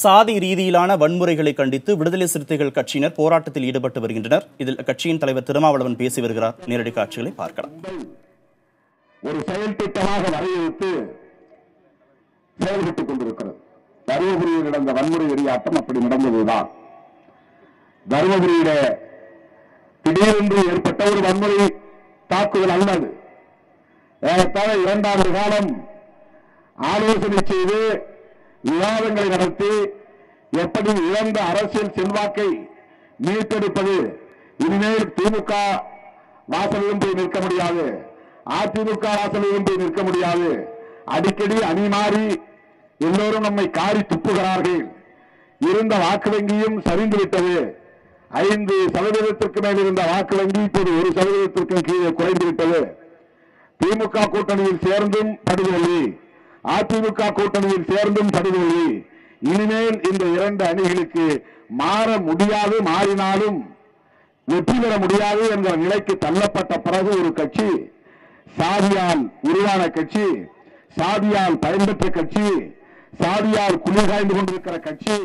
சாதி ரீதியிலான வன்முறைகளை கண்டித்து விடுதலை சிறுத்தைகள் கட்சியினர் போராட்டத்தில் ஈடுபட்டு வருகின்றனர். இதில் கட்சியின் தலைவர் திருமாவளவன் பேசி வருகிறார். நேரடி காட்சிகளை பார்க்கலாம். ஒரு செயல் திட்டமாக வரையறுத்து செயல்பட்டுக் கொண்டிருக்கிறது. தருமபுரியில் நடந்த வன்முறை வெறியாட்டம் அப்படி நடந்ததுதான். தருமபுரியில திடீரென்று ஏற்பட்ட ஒரு வன்முறை தாக்குதல் அல்லது ஏறத்தாழ 2 ஆண்டு காலம் ஆலோசனை செய்து விவாதங்களை நடத்தி எப்படி இழந்த அரசியல் செல்வாக்கை மீட்டெடுப்பது. இனிமேல் திமுக வாசலிலும் போய் நிற்க முடியாது, அதிமுக வாசலிலும் போய் நிற்க முடியாது. அடிக்கடி அணி மாறி எல்லோரும் நம்மை காரி துப்புகிறார்கள். இருந்த வாக்கு வங்கியும் சரிந்து விட்டது. 5% மேல் இருந்த வாக்கு வங்கி இப்போது 1% கீழே குறைந்து விட்டது. திமுக கூட்டணியில் சேர்ந்தும் படுதோல்வி, அதிமுக கூட்டணியில் சேர்ந்தும் படுதோல்வி. இனிமேல் இந்த 2 அணிகளுக்கு மாற முடியாது, மாறினாலும் வெற்றி பெற முடியாது என்ற நிலைக்கு தள்ளப்பட்ட பிறகு ஒரு கட்சி, சாதியால் உருவான கட்சி, சாதியால் பயன்பெற்ற கட்சி, சாதியால் குளிர்காய்ந்து கொண்டிருக்கிற கட்சி